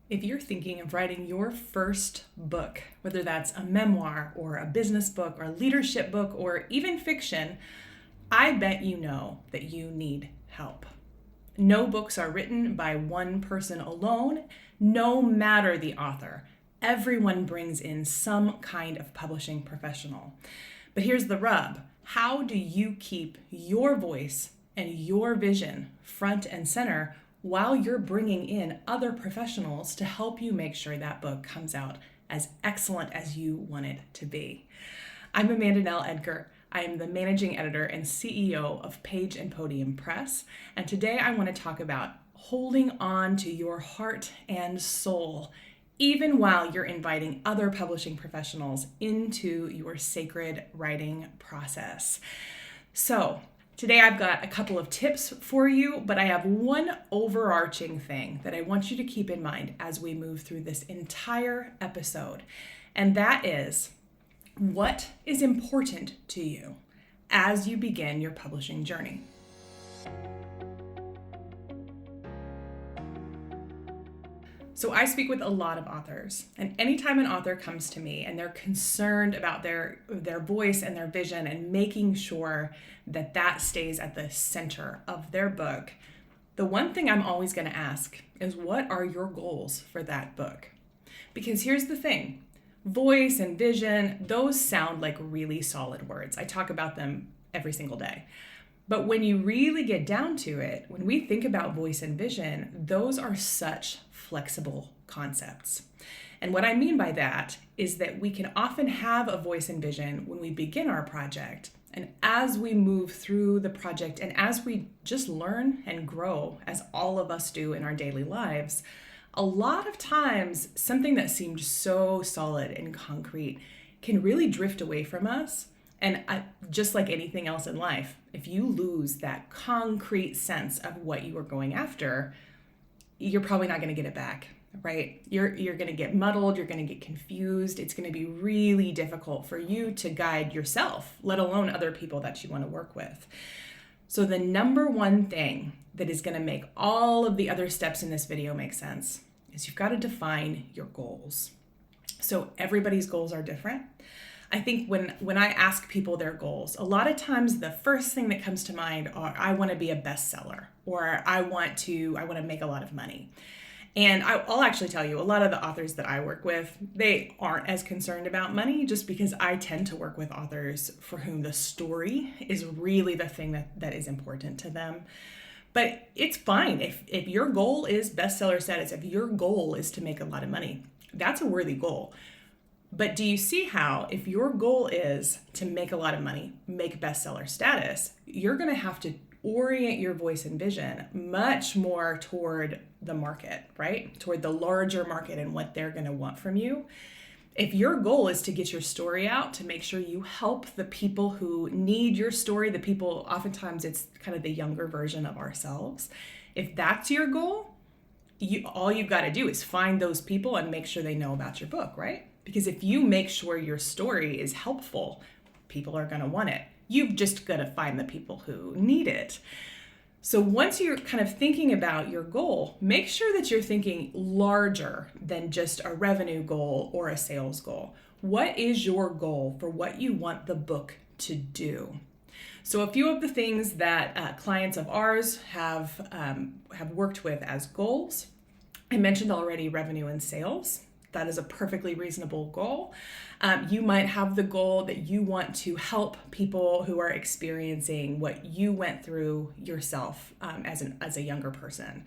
If you're thinking of writing your first book, whether that's a memoir or a business book or a leadership book or even fiction, I bet you know that you need help. No books are written by one person alone, no matter the author. Everyone brings in some kind of publishing professional. But here's the rub. How do you keep your voice and your vision front and center while you're bringing in other professionals to help you make sure that book comes out as excellent as you want it to be? I'm Amanda Nell Edgar. I am the managing editor and CEO of Page and Podium Press, and today I want to talk about holding on to your heart and soul even while you're inviting other publishing professionals into your sacred writing process. So today I've got a couple of tips for you, but I have one overarching thing that I want you to keep in mind as we move through this entire episode, and that is what is important to you as you begin your publishing journey. So I speak with a lot of authors, and anytime an author comes to me and they're concerned about their voice and their vision and making sure that that stays at the center of their book, the one thing I'm always going to ask is, what are your goals for that book? Because here's the thing, voice and vision, those sound like really solid words. I talk about them every single day. But when you really get down to it, when we think about voice and vision, those are such flexible concepts. And what I mean by that is that we can often have a voice and vision when we begin our project. And as we move through the project and as we just learn and grow, as all of us do in our daily lives, a lot of times something that seemed so solid and concrete can really drift away from us. And just like anything else in life, if you lose that concrete sense of what you are going after, you're probably not going to get it back, right? You're going to get muddled, you're going to get confused. It's going to be really difficult for you to guide yourself, let alone other people that you want to work with. So the number one thing that is going to make all of the other steps in this video make sense is you've got to define your goals. So everybody's goals are different. I think when I ask people their goals, a lot of times the first thing that comes to mind are, I want to be a bestseller, or I want to make a lot of money. And I'll actually tell you, a lot of the authors that I work with, they aren't as concerned about money, just because I tend to work with authors for whom the story is really the thing that is important to them. But it's fine if your goal is bestseller status, if your goal is to make a lot of money, that's a worthy goal. But do you see how if your goal is to make a lot of money, make bestseller status, you're going to have to orient your voice and vision much more toward the market, right? Toward the larger market and what they're going to want from you. If your goal is to get your story out, to make sure you help the people who need your story, the people, oftentimes it's kind of the younger version of ourselves. If that's your goal, all you've got to do is find those people and make sure they know about your book, right? Because if you make sure your story is helpful, people are going to want it. You've just got to find the people who need it. So once you're kind of thinking about your goal, make sure that you're thinking larger than just a revenue goal or a sales goal. What is your goal for what you want the book to do? So a few of the things that clients of ours have worked with as goals, I mentioned already revenue and sales. That is a perfectly reasonable goal. You might have the goal that you want to help people who are experiencing what you went through yourself as a younger person.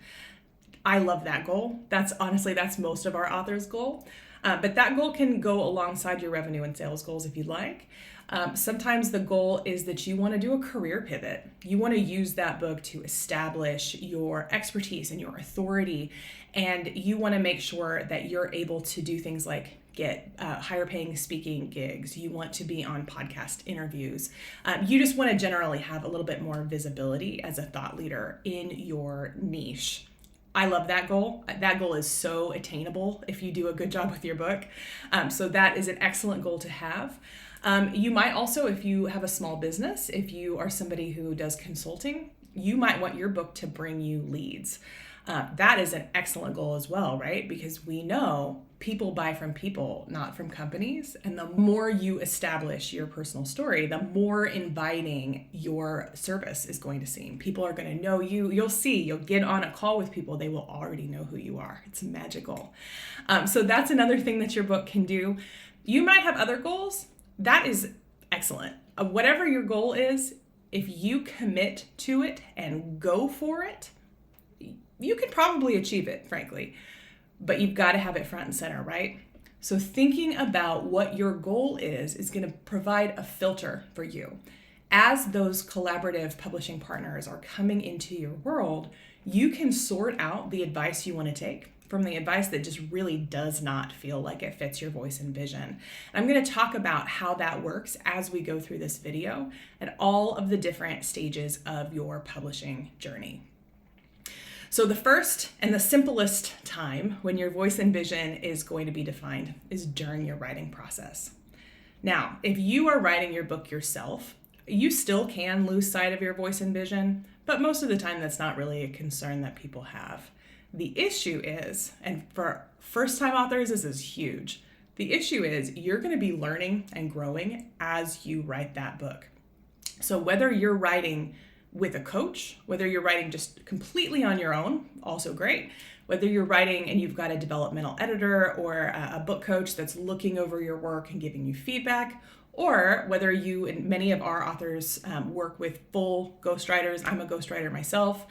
I love that goal. That's most of our authors' goal. But that goal can go alongside your revenue and sales goals if you'd like. Sometimes the goal is that you want to do a career pivot. You want to use that book to establish your expertise and your authority, and you want to make sure that you're able to do things like get higher paying speaking gigs. You want to be on podcast interviews. You just want to generally have a little bit more visibility as a thought leader in your niche. I love that goal. That goal is so attainable if you do a good job with your book. So that is an excellent goal to have. You might also, if you have a small business, if you are somebody who does consulting, you might want your book to bring you leads. That is an excellent goal as well, right? Because we know people buy from people, not from companies. And the more you establish your personal story, the more inviting your service is going to seem. People are going to know you. You'll get on a call with people, they will already know who you are. It's magical. So that's another thing that your book can do. You might have other goals. That is excellent. Whatever your goal is, if you commit to it and go for it, you could probably achieve it, frankly, but you've got to have it front and center, right? So thinking about what your goal is going to provide a filter for you. As those collaborative publishing partners are coming into your world, you can sort out the advice you want to take from the advice that just really does not feel like it fits your voice and vision. I'm going to talk about how that works as we go through this video and all of the different stages of your publishing journey. So the first and the simplest time when your voice and vision is going to be defined is during your writing process. Now, if you are writing your book yourself, you still can lose sight of your voice and vision, but most of the time that's not really a concern that people have. The issue is, and for first-time authors, this is huge. The issue is you're going to be learning and growing as you write that book. So whether you're writing with a coach, whether you're writing just completely on your own, also great. Whether you're writing and you've got a developmental editor or a book coach that's looking over your work and giving you feedback, or whether you and many of our authors work with full ghostwriters. I'm a ghostwriter myself,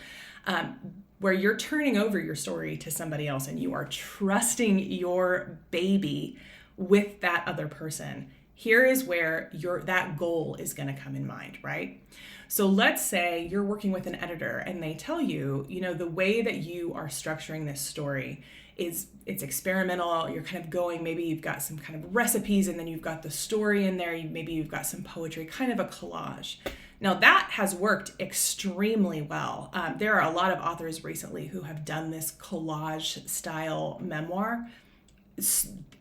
where you're turning over your story to somebody else and you are trusting your baby with that other person. Here is where that goal is going to come in mind, right? So let's say you're working with an editor and they tell you, the way that you are structuring this story it's experimental. You're kind of going, maybe you've got some kind of recipes and then you've got the story in there. Maybe you've got some poetry, kind of a collage. Now that has worked extremely well. There are a lot of authors recently who have done this collage style memoir.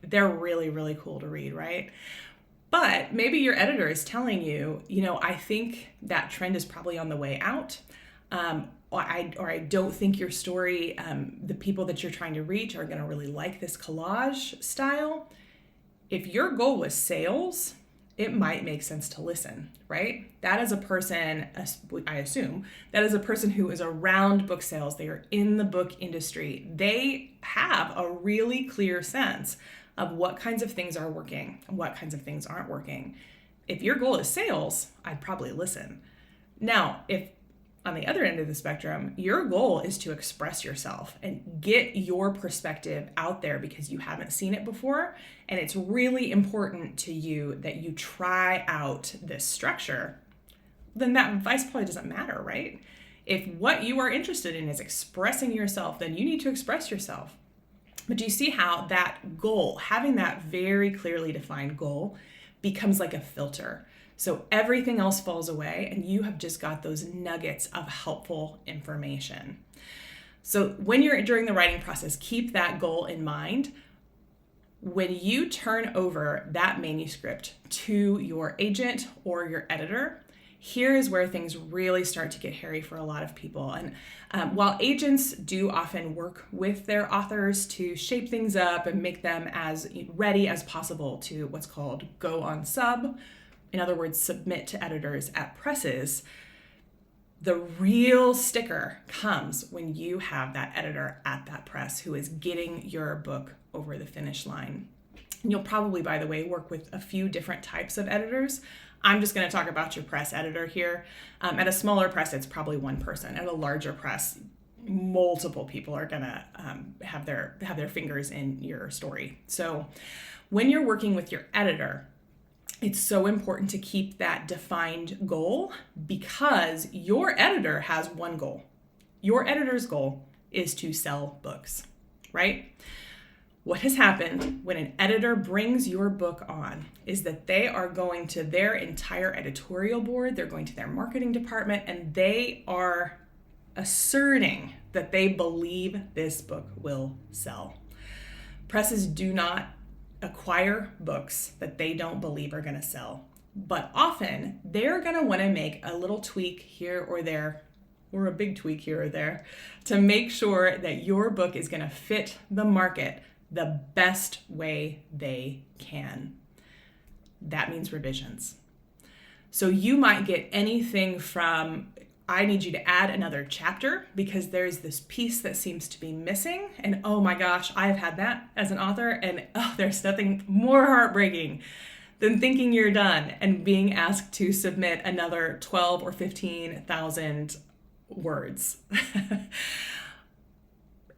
They're really, really cool to read, right? But maybe your editor is telling you, I think that trend is probably on the way out. Or I don't think your story, the people that you're trying to reach are going to really like this collage style. If your goal was sales, it might make sense to listen, right? That is a person, I assume, that is a person who is around book sales. They are in the book industry. They have a really clear sense of what kinds of things are working and what kinds of things aren't working. If your goal is sales, I'd probably listen. Now, if on the other end of the spectrum, your goal is to express yourself and get your perspective out there because you haven't seen it before, and it's really important to you that you try out this structure, then that advice probably doesn't matter, right? If what you are interested in is expressing yourself, then you need to express yourself. But do you see how that goal, having that very clearly defined goal, becomes like a filter? So everything else falls away and you have just got those nuggets of helpful information. So when you're during the writing process, keep that goal in mind. When you turn over that manuscript to your agent or your editor, here is where things really start to get hairy for a lot of people. And while agents do often work with their authors to shape things up and make them as ready as possible to what's called go on sub, in other words, submit to editors at presses, the real sticker comes when you have that editor at that press who is getting your book over the finish line. And you'll probably, by the way, work with a few different types of editors. I'm just going to talk about your press editor here. At a smaller press, it's probably one person. At a larger press, multiple people are going to have their fingers in your story. So when you're working with your editor, it's so important to keep that defined goal because your editor has one goal. Your editor's goal is to sell books, right? What has happened when an editor brings your book on is that they are going to their entire editorial board, they're going to their marketing department, and they are asserting that they believe this book will sell. Presses do not acquire books that they don't believe are going to sell, but often they're going to want to make a little tweak here or there or a big tweak here or there to make sure that your book is going to fit the market the best way they can. That means revisions. So you might get anything from, I need you to add another chapter because there's this piece that seems to be missing. And oh my gosh, I've had that as an author. And there's nothing more heartbreaking than thinking you're done and being asked to submit another 12 or 15,000 words.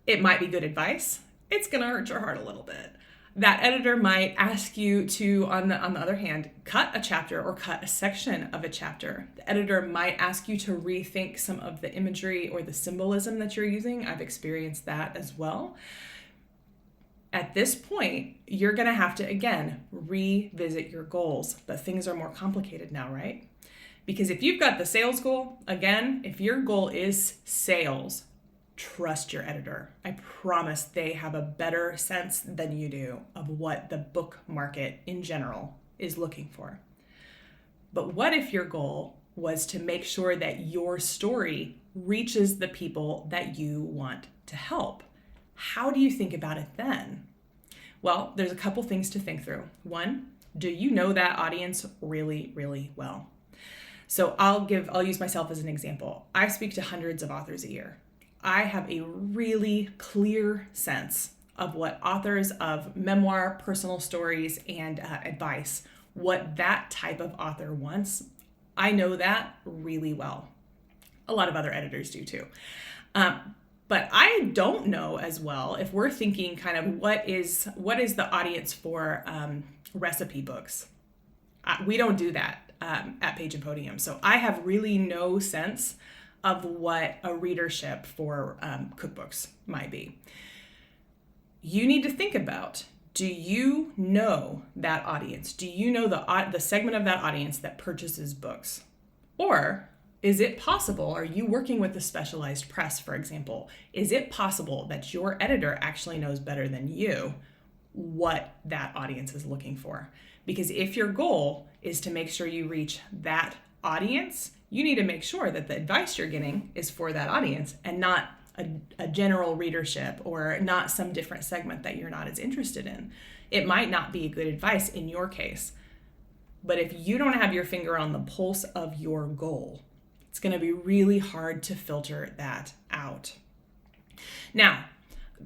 It might be good advice. It's going to hurt your heart a little bit. That editor might ask you to, on the other hand, cut a chapter or cut a section of a chapter. The editor might ask you to rethink some of the imagery or the symbolism that you're using. I've experienced that as well. At this point, you're going to have to, again, revisit your goals. But things are more complicated now, right? Because if you've got the sales goal, again, if your goal is sales, trust your editor. I promise they have a better sense than you do of what the book market in general is looking for. But what if your goal was to make sure that your story reaches the people that you want to help? How do you think about it then? Well, there's a couple things to think through. One, do you know that audience really, really well? So I'll use myself as an example. I speak to hundreds of authors a year. I have a really clear sense of what authors of memoir, personal stories, and advice, what that type of author wants. I know that really well. A lot of other editors do too. But I don't know as well if we're thinking kind of what is the audience for recipe books. We don't do that at Page and Podium. So I have really no sense of what a readership for cookbooks might be. You need to think about, do you know that audience? Do you know the segment of that audience that purchases books? Or is it possible, are you working with a specialized press, for example? Is it possible that your editor actually knows better than you what that audience is looking for? Because if your goal is to make sure you reach that audience, you need to make sure that the advice you're getting is for that audience and not a general readership or not some different segment that you're not as interested in. It might not be good advice in your case, but if you don't have your finger on the pulse of your goal, it's going to be really hard to filter that out. Now,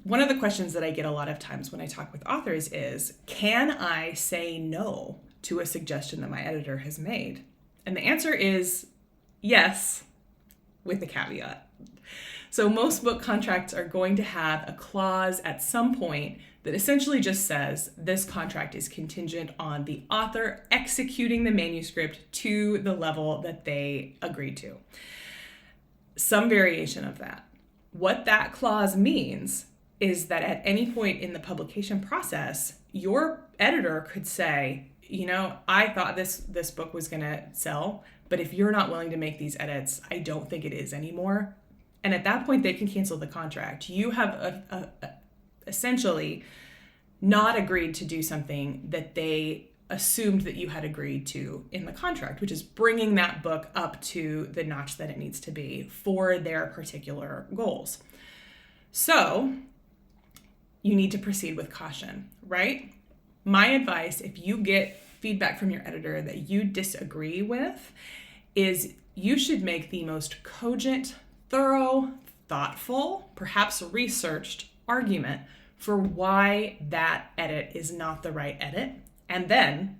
one of the questions that I get a lot of times when I talk with authors is, can I say no to a suggestion that my editor has made? And the answer is yes, with a caveat. So most book contracts are going to have a clause at some point that essentially just says this contract is contingent on the author executing the manuscript to the level that they agreed to. Some variation of that. What that clause means is that at any point in the publication process, your editor could say, I thought this book was going to sell, but if you're not willing to make these edits, I don't think it is anymore. And at that point, they can cancel the contract. You have essentially not agreed to do something that they assumed that you had agreed to in the contract, which is bringing that book up to the notch that it needs to be for their particular goals. So you need to proceed with caution, right? My advice, if you get feedback from your editor that you disagree with, is you should make the most cogent, thorough, thoughtful, perhaps researched argument for why that edit is not the right edit. And then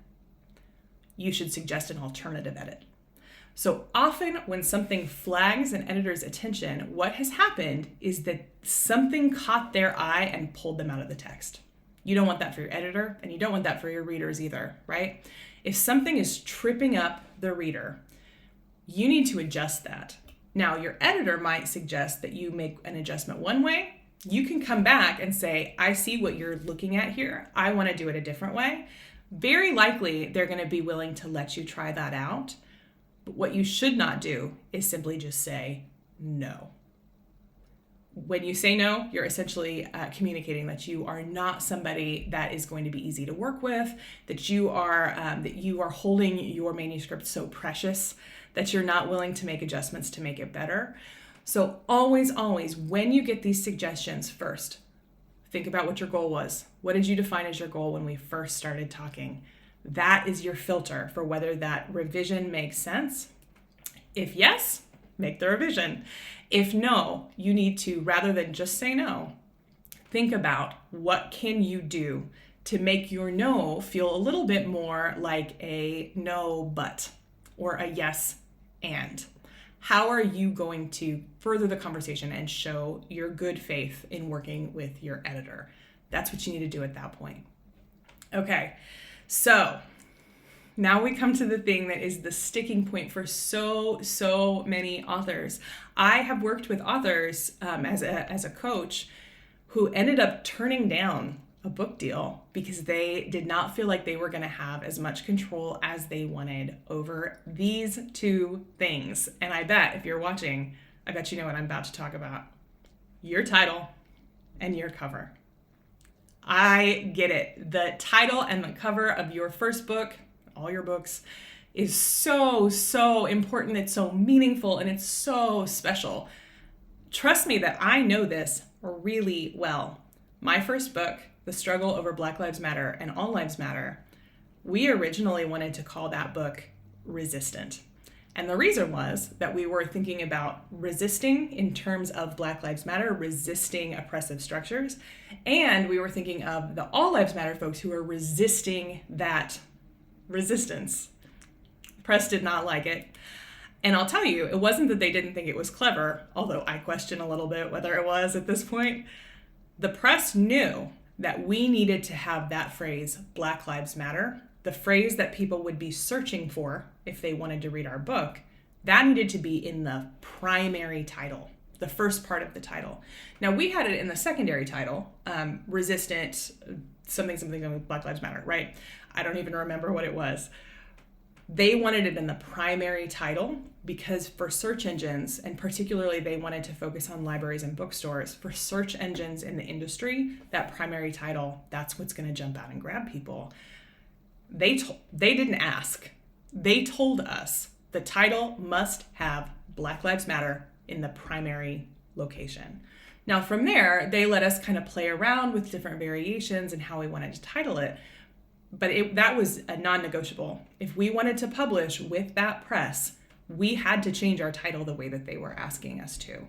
you should suggest an alternative edit. So often when something flags an editor's attention, what has happened is that something caught their eye and pulled them out of the text. You don't want that for your editor, and you don't want that for your readers either, right? If something is tripping up the reader, you need to adjust that. Now, your editor might suggest that you make an adjustment one way. You can come back and say, I see what you're looking at here. I want to do it a different way. Very likely, they're going to be willing to let you try that out. But what you should not do is simply just say no. When you say no, you're essentially communicating that you are not somebody that is going to be easy to work with, that you are holding your manuscript so precious that you're not willing to make adjustments to make it better. So always, always, when you get these suggestions, first, think about what your goal was. What did you define as your goal when we first started talking? That is your filter for whether that revision makes sense. If yes, make the revision. If no, you need to, rather than just say no, think about what can you do to make your no feel a little bit more like a no but or a yes and. How are you going to further the conversation and show your good faith in working with your editor? That's what you need to do at that point. Okay, so now we come to the thing that is the sticking point for so many authors. I have worked with authors as a coach who ended up turning down a book deal because they did not feel like they were going to have as much control as they wanted over these two things. And I bet if you're watching, I bet you know what I'm about to talk about. Your title and your cover. I get it. The title and the cover of your first book, all your books, is so important. It's so meaningful and it's so special. Trust me that I know this really well. My first book, The Struggle Over Black Lives Matter and All Lives Matter, we originally wanted to call that book Resistant. And the reason was that we were thinking about resisting in terms of Black Lives Matter, resisting oppressive structures, and we were thinking of the All Lives Matter folks who are resisting that resistance. Press did not like it. And I'll tell you, it wasn't that they didn't think it was clever, although I question a little bit whether it was at this point. The press knew that we needed to have that phrase, Black Lives Matter, the phrase that people would be searching for if they wanted to read our book, that needed to be in the primary title, the first part of the title. Now, we had it in the secondary title, Resistant, something, Black Lives Matter, right? I don't even remember what it was. They wanted it in the primary title because for search engines, and particularly they wanted to focus on libraries and bookstores, for search engines in the industry, that primary title, that's what's going to jump out and grab people. They didn't ask. They told us the title must have Black Lives Matter in the primary location. Now from there, they let us kind of play around with different variations and how we wanted to title it. But that was a non-negotiable. If we wanted to publish with that press, we had to change our title the way that they were asking us to.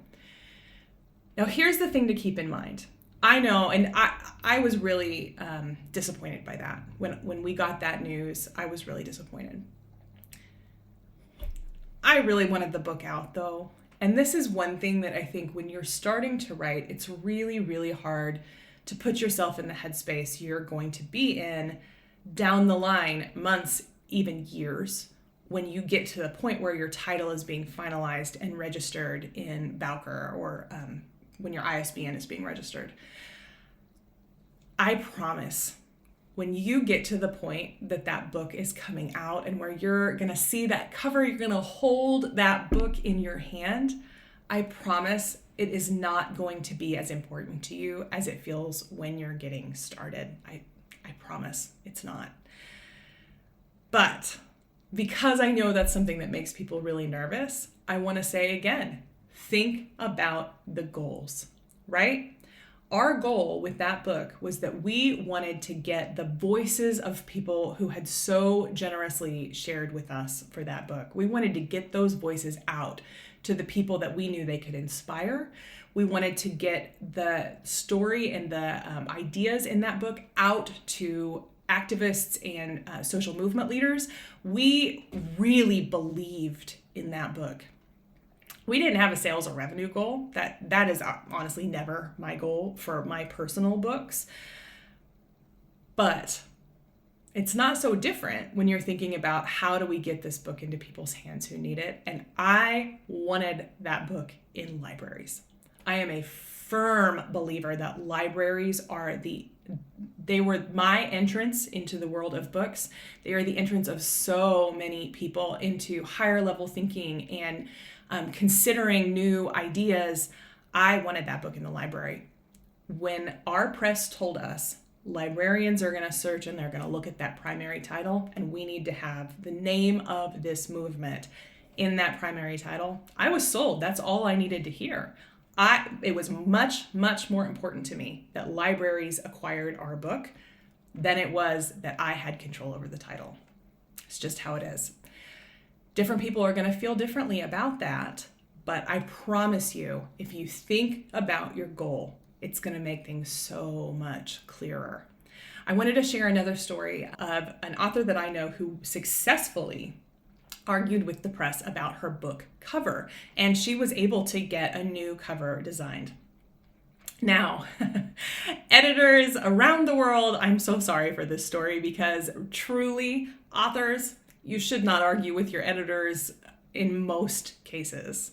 Now, here's the thing to keep in mind. I know, and I was really disappointed by that. When we got that news, I was really disappointed. I really wanted the book out, though. And this is one thing that I think when you're starting to write, it's really hard to put yourself in the headspace you're going to be in down the line, months, even years, when you get to the point where your title is being finalized and registered in Bowker or when your ISBN is being registered. I promise, when you get to the point that that book is coming out and where you're going to see that cover, you're going to hold that book in your hand, I promise it is not going to be as important to you as it feels when you're getting started. I promise it's not. But because I know that's something that makes people really nervous, I want to say again, think about the goals, right? Our goal with that book was that we wanted to get the voices of people who had so generously shared with us for that book. We wanted to get those voices out to the people that we knew they could inspire. We wanted to get the story and the ideas in that book out to activists and social movement leaders. We really believed in that book. We didn't have a sales or revenue goal. That is honestly never my goal for my personal books. But it's not so different when you're thinking about how do we get this book into people's hands who need it. And I wanted that book in libraries. I am a firm believer that libraries they were my entrance into the world of books. They are the entrance of so many people into higher level thinking and considering new ideas. I wanted that book in the library. When our press told us librarians are going to search and they're going to look at that primary title and we need to have the name of this movement in that primary title, I was sold. That's all I needed to hear. It was much, much more important to me that libraries acquired our book than it was that I had control over the title. It's just how it is. Different people are going to feel differently about that, but I promise you, if you think about your goal, it's going to make things so much clearer. I wanted to share another story of an author that I know who successfully argued with the press about her book cover, and she was able to get a new cover designed. Now, editors around the world, I'm so sorry for this story, because truly, authors, you should not argue with your editors in most cases.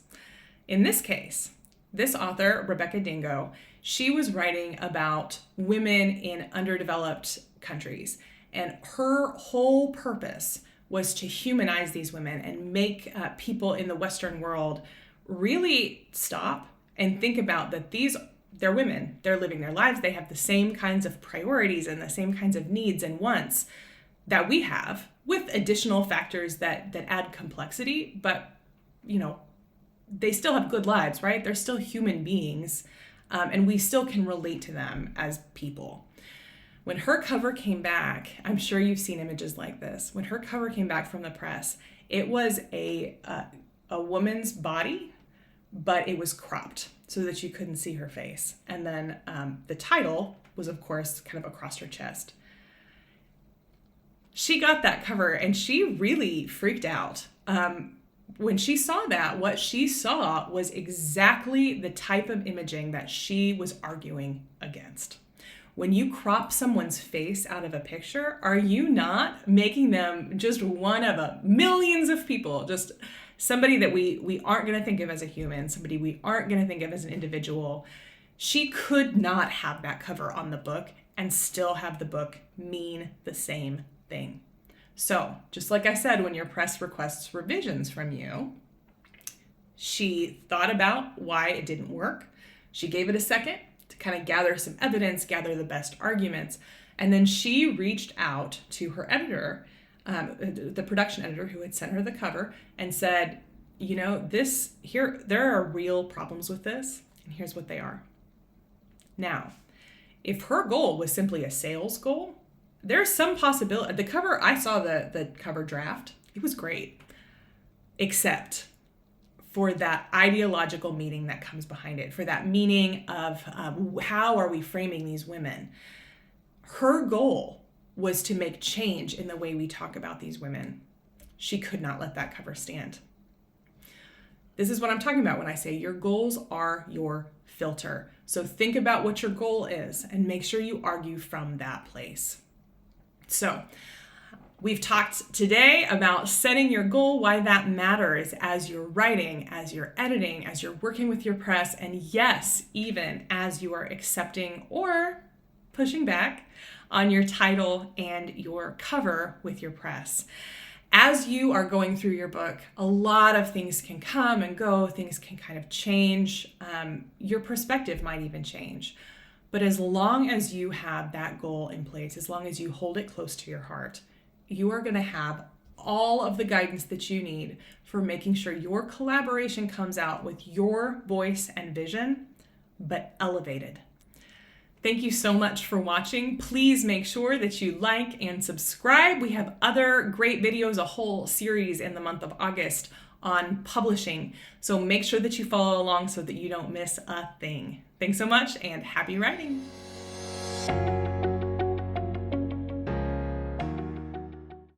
In this case, this author, Rebecca Dingo, she was writing about women in underdeveloped countries, and her whole purpose was to humanize these women and make people in the Western world really stop and think about that they're women, they're living their lives, they have the same kinds of priorities and the same kinds of needs and wants that we have, with additional factors that add complexity, but they still have good lives, right? They're still human beings, and we still can relate to them as people. When her cover came back, I'm sure you've seen images like this. When her cover came back from the press, it was a woman's body, but it was cropped so that you couldn't see her face. And then the title was, of course, kind of across her chest. She got that cover and she really freaked out. When she saw that, what she saw was exactly the type of imaging that she was arguing against. When you crop someone's face out of a picture, are you not making them just one of millions of people, just somebody that we aren't going to think of as a human, somebody we aren't going to think of as an individual? She could not have that cover on the book and still have the book mean the same thing. So, just like I said, when your press requests revisions from you, she thought about why it didn't work. She gave it a second to kind of gather some evidence, gather the best arguments, and then she reached out to her editor, the production editor who had sent her the cover, and said, there are real problems with this, and here's what they are. Now, if her goal was simply a sales goal, there's some possibility. The cover, I saw the cover draft. It was great, except for that ideological meaning that comes behind it, for that meaning of how are we framing these women. Her goal was to make change in the way we talk about these women. She could not let that cover stand. This is what I'm talking about when I say your goals are your filter. So think about what your goal is and make sure you argue from that place. So we've talked today about setting your goal, why that matters as you're writing, as you're editing, as you're working with your press, and yes, even as you are accepting or pushing back on your title and your cover with your press. As you are going through your book, a lot of things can come and go, things can kind of change. Your perspective might even change. But as long as you have that goal in place, as long as you hold it close to your heart, you are going to have all of the guidance that you need for making sure your collaboration comes out with your voice and vision, but elevated. Thank you so much for watching. Please make sure that you like and subscribe. We have other great videos, a whole series in the month of August on publishing. So make sure that you follow along so that you don't miss a thing. Thanks so much and happy writing.